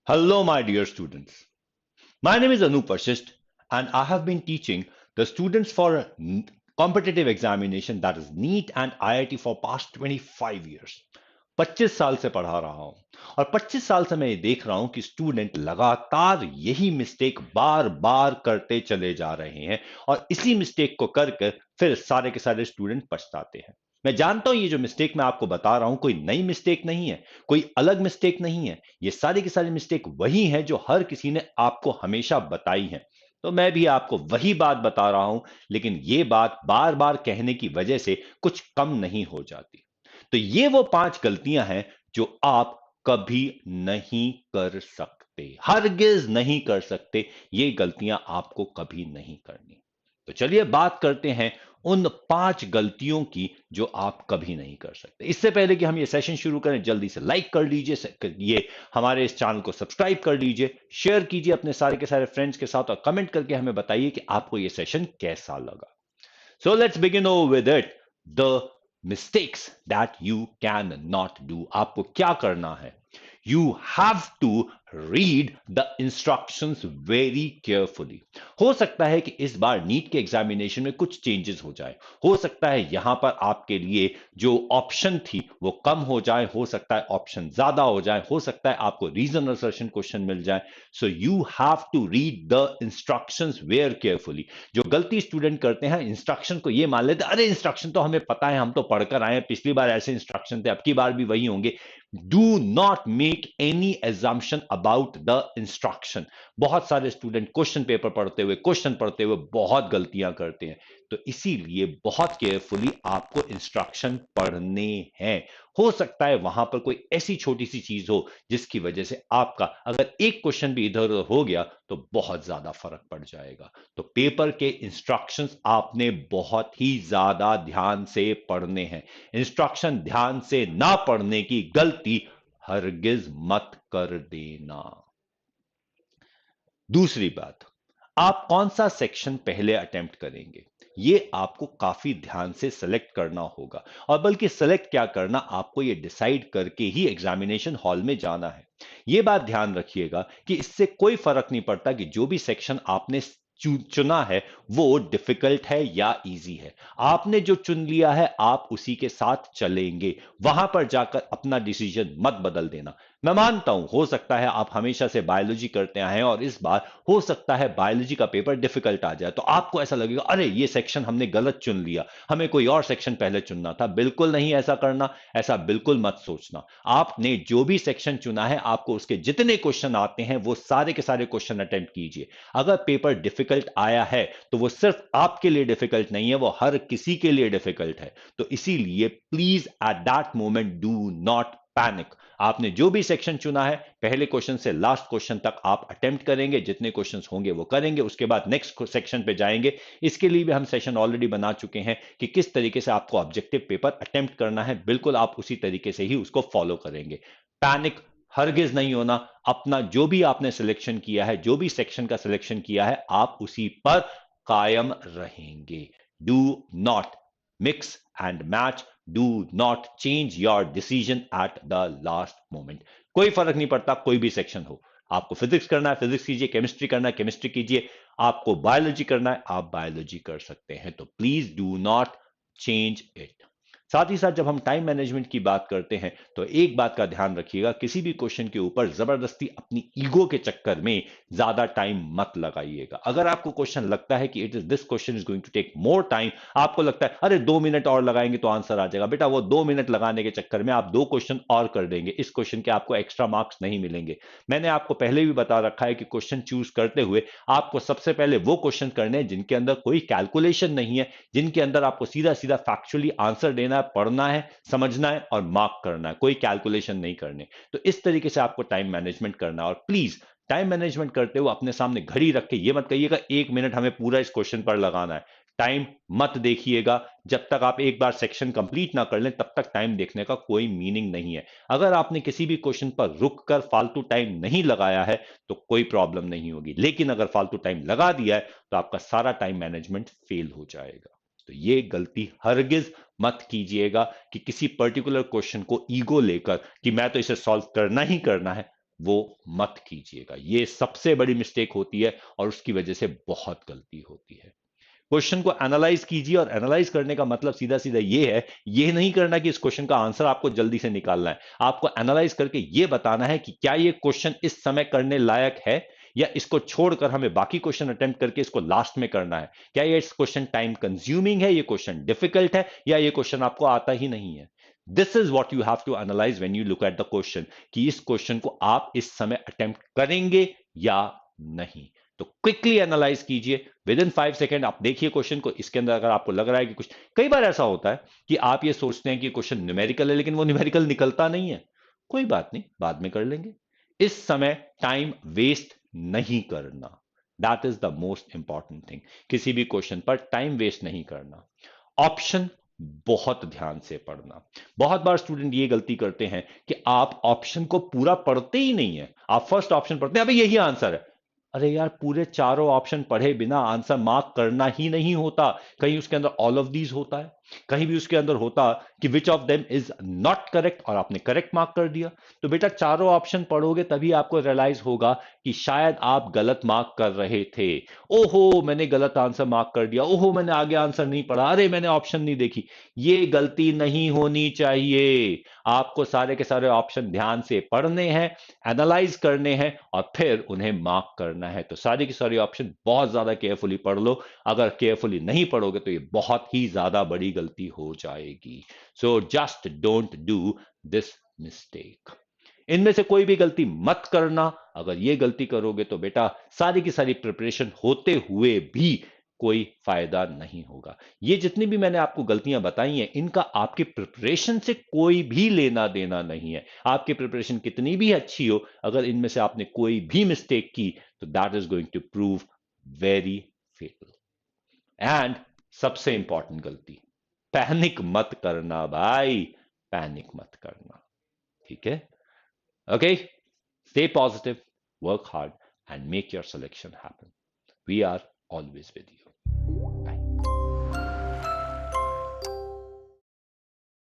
Hello, my dear students. My name is Anup Vashist, and I have been teaching the students for competitive examination, that is NEET and IIT, for past 25 years. 25 साल से पढ़ा रहा हूं और 25 साल से मैं ये देख रहा हूं कि स्टूडेंट लगातार यही मिस्टेक बार बार करते चले जा रहे हैं और इसी मिस्टेक को करके फिर सारे के सारे स्टूडेंट पछताते हैं। मैं जानता हूं ये जो मिस्टेक मैं आपको बता रहा हूं कोई नई मिस्टेक नहीं है, कोई अलग मिस्टेक नहीं है। ये सारी की सारी मिस्टेक वही है जो हर किसी ने आपको हमेशा बताई है। तो मैं भी आपको वही बात बता रहा हूं, लेकिन ये बात बार बार कहने की वजह से कुछ कम नहीं हो जाती। तो ये वो 5 गलतियां हैं जो आप कभी नहीं कर सकते, हरगिज नहीं कर सकते। ये गलतियां आपको कभी नहीं करनी। तो चलिए बात करते हैं उन 5 गलतियों की जो आप कभी नहीं कर सकते। इससे पहले कि हम ये सेशन शुरू करें, जल्दी से लाइक कर लीजिए, ये हमारे इस चैनल को सब्सक्राइब कर लीजिए, शेयर कीजिए अपने सारे के सारे फ्रेंड्स के साथ और कमेंट करके हमें बताइए कि आपको ये सेशन कैसा लगा। So let's begin over with it. The mistakes that you cannot do. आपको क्या करना है? You have to read the instructions very carefully. हो सकता है कि इस बार नीट के एग्जामिनेशन में कुछ चेंजेस हो जाए। हो सकता है यहां पर आपके लिए जो ऑप्शन थी वो कम हो जाए, हो सकता है ऑप्शन ज्यादा हो जाए, हो सकता है आपको रीजन असर्शन क्वेश्चन मिल जाए। So you have to read the instructions very carefully. जो गलती स्टूडेंट करते हैं, इंस्ट्रक्शन को ये मान लेते हैं, अरे इंस्ट्रक्शन तो हमें पता है, हम तो पढ़कर आए हैं, पिछली बार ऐसे इंस्ट्रक्शन थे, अब की बार भी वही होंगे। Do not make any assumption about the instruction. बहुत सारे स्टूडेंट क्वेश्चन पढ़ते हुए बहुत गलतियां करते हैं। तो इसीलिए बहुत केयरफुली आपको इंस्ट्रक्शन पढ़ने हैं। हो सकता है वहां पर कोई ऐसी छोटी सी चीज हो जिसकी वजह से आपका अगर एक क्वेश्चन भी इधर उधर हो गया तो बहुत ज्यादा फर्क पड़ जाएगा। तो पेपर के इंस्ट्रक्शंस आपने बहुत ही ज्यादा ध्यान से पढ़ने हैं। इंस्ट्रक्शन ध्यान से ना पढ़ने की गलती हरगिज मत कर देना। दूसरी बात, आप कौन सा सेक्शन पहले अटेम्प्ट करेंगे ये आपको काफी ध्यान से सेलेक्ट करना होगा, और बल्कि सेलेक्ट क्या करना, आपको ये डिसाइड करके ही एग्जामिनेशन हॉल में जाना है। ये बात ध्यान रखिएगा कि इससे कोई फर्क नहीं पड़ता कि जो भी सेक्शन आपने चुना है वो डिफिकल्ट है या इजी है। आपने जो चुन लिया है आप उसी के साथ चलेंगे। वहां पर जाकर अपना डिसीजन मत बदल देना। मैं मानता हूं हो सकता है आप हमेशा से बायोलॉजी करते आए हैं और इस बार हो सकता है बायोलॉजी का पेपर डिफिकल्ट आ जाए, तो आपको ऐसा लगेगा अरे ये सेक्शन हमने गलत चुन लिया, हमें कोई और सेक्शन पहले चुनना था। बिल्कुल नहीं ऐसा करना, ऐसा बिल्कुल मत सोचना। आपने जो भी सेक्शन चुना है आपको उसके जितने क्वेश्चन आते हैं वो सारे के सारे क्वेश्चन अटेम्प्ट कीजिए। अगर पेपर डिफिकल्ट आया है तो वो सिर्फ आपके लिए डिफिकल्ट नहीं है, वो हर किसी के लिए डिफिकल्ट है। तो इसीलिए please at that moment do not panic. आपने जो भी सेक्शन चुना है पहले क्वेश्चन से लास्ट क्वेश्चन तक आप अटेम्प्ट करेंगे, जितने क्वेश्चंस होंगे वो करेंगे, उसके बाद नेक्स्ट सेक्शन पे जाएंगे। इसके लिए भी हम सेशन ऑलरेडी बना चुके हैं कि किस तरीके से आपको ऑब्जेक्टिव पेपर अटेम्प्ट करना है, बिल्कुल आप उसी तरीके से ही उसको फॉलो करेंगे। पैनिक हरगिज नहीं होना। अपना जो भी आपने सिलेक्शन किया है, जो भी सेक्शन का सिलेक्शन किया है, आप उसी पर कायम रहेंगे। Do not mix and match, do not change your decision at the last moment. कोई फर्क नहीं पड़ता कोई भी सेक्शन हो। आपको फिजिक्स करना है फिजिक्स कीजिए, केमिस्ट्री करना है केमिस्ट्री कीजिए, आपको बायोलॉजी करना है आप बायोलॉजी कर सकते हैं। तो please do not change it. साथ ही साथ जब हम टाइम मैनेजमेंट की बात करते हैं तो एक बात का ध्यान रखिएगा, किसी भी क्वेश्चन के ऊपर जबरदस्ती अपनी ईगो के चक्कर में ज्यादा टाइम मत लगाइएगा। अगर आपको क्वेश्चन लगता है कि it is this question is going to take more time, आपको लगता है अरे 2 मिनट और लगाएंगे तो आंसर आ जाएगा, बेटा वो 2 मिनट लगाने के चक्कर में आप 2 क्वेश्चन और कर देंगे, इस क्वेश्चन के आपको एक्स्ट्रा मार्क्स नहीं मिलेंगे। मैंने आपको पहले भी बता रखा है कि क्वेश्चन चूज करते हुए आपको सबसे पहले वो क्वेश्चन करने हैं जिनके अंदर कोई कैलकुलेशन नहीं है, जिनके अंदर आपको सीधा सीधा फैक्चुअली आंसर देना है, पढ़ना है, समझना है और मार्क करना है, कोई कैलकुलेशन नहीं करने। तो इस तरीके से आपको टाइम मैनेजमेंट करना है। और प्लीज टाइम मैनेजमेंट करते हुए अपने सामने घड़ी रख के ये मत कहिएगा 1 मिनट हमें पूरा इस क्वेश्चन पर लगाना है। टाइम मत देखिएगा, जब तक आप एक बार सेक्शन कंप्लीट ना कर लें तब तक टाइम देखने का कोई मीनिंग नहीं है। अगर आपने किसी भी क्वेश्चन पर रुक कर फालतू टाइम नहीं लगाया है तो कोई प्रॉब्लम नहीं होगी, लेकिन अगर फालतू टाइम लगा दिया है तो आपका सारा टाइम मैनेजमेंट फेल हो जाएगा। तो ये गलती हरगिज मत कीजिएगा कि किसी पर्टिकुलर क्वेश्चन को ईगो लेकर कि मैं तो इसे सॉल्व करना ही करना है। वो मत कीजिएगा। ये सबसे बड़ी मिस्टेक होती है और उसकी वजह से बहुत गलती होती है। क्वेश्चन को एनालाइज कीजिए, और एनालाइज करने का मतलब सीधा सीधा ये है, ये नहीं करना कि इस क्वेश्चन का आंसर आपको जल्दी से निकालना है। आपको एनालाइज करके ये बताना है कि क्या ये क्वेश्चन इस समय करने लायक है, या इसको छोड़कर हमें बाकी क्वेश्चन अटेम्प्ट करके इसको लास्ट में करना है। क्या ये क्वेश्चन टाइम कंज्यूमिंग है, ये क्वेश्चन डिफिकल्ट है, या ये क्वेश्चन आपको आता ही नहीं है। This is what you have to analyse when you look at the question, कि इस क्वेश्चन को आप इस समय अटेम्प्ट करेंगे या नहीं। तो क्विकली एनालाइज कीजिए, विद इन 5 सेकेंड आप देखिए क्वेश्चन को। इसके अंदर अगर आपको लग रहा है कि कुछ, कई बार ऐसा होता है कि आप ये सोचते हैं कि क्वेश्चन न्यूमेरिकल है, लेकिन वो न्यूमेरिकल निकलता नहीं है। कोई बात नहीं, बाद में कर लेंगे। इस समय टाइम वेस्ट नहीं करना, that is the most important thing. किसी भी क्वेश्चन पर टाइम वेस्ट नहीं करना। ऑप्शन बहुत ध्यान से पढ़ना। बहुत बार स्टूडेंट ये गलती करते हैं कि आप ऑप्शन को पूरा पढ़ते ही नहीं है। आप फर्स्ट ऑप्शन पढ़ते हैं, अबे यही आंसर है। अरे यार, पूरे चारों ऑप्शन पढ़े बिना आंसर मार्क करना ही नहीं होता। कहीं उसके अंदर ऑल ऑफ दीज होता है, कहीं भी उसके अंदर होता कि which of them is not correct, और आपने करेक्ट मार्क कर दिया। तो बेटा चारों ऑप्शन पढ़ोगे तभी आपको रियलाइज होगा कि शायद आप गलत मार्क कर रहे थे। ओहो, मैंने गलत आंसर मार्क कर दिया, ओहो मैंने आगे आंसर नहीं पढ़ा, अरे मैंने ऑप्शन नहीं देखी। ये गलती नहीं होनी चाहिए। आपको सारे के सारे ऑप्शन ध्यान से पढ़ने हैं, एनालाइज करने हैं, और फिर उन्हें मार्क करना है। तो सारी की सारी ऑप्शन बहुत ज्यादा केयरफुली पढ़ लो। अगर केयरफुली नहीं पढ़ोगे तो ये बहुत ही ज्यादा बड़ी गलती हो जाएगी। So just don't do this mistake. इनमें से कोई भी गलती मत करना। अगर ये गलती करोगे तो बेटा सारी की सारी प्रिपरेशन होते हुए भी कोई फायदा नहीं होगा। ये जितनी भी मैंने आपको गलतियां बताई हैं, इनका आपके प्रिपरेशन से कोई भी लेना देना नहीं है। आपकी प्रिपरेशन कितनी भी अच्छी हो, अगर इनमें से आपने कोई भी मिस्टेक की, तो that is going to prove very fatal. And सबसे इंपॉर्टेंट गलती, पैनिक मत करना भाई, पैनिक मत करना। ठीक है? Okay, stay positive, work hard, and make your selection happen. We are always with you.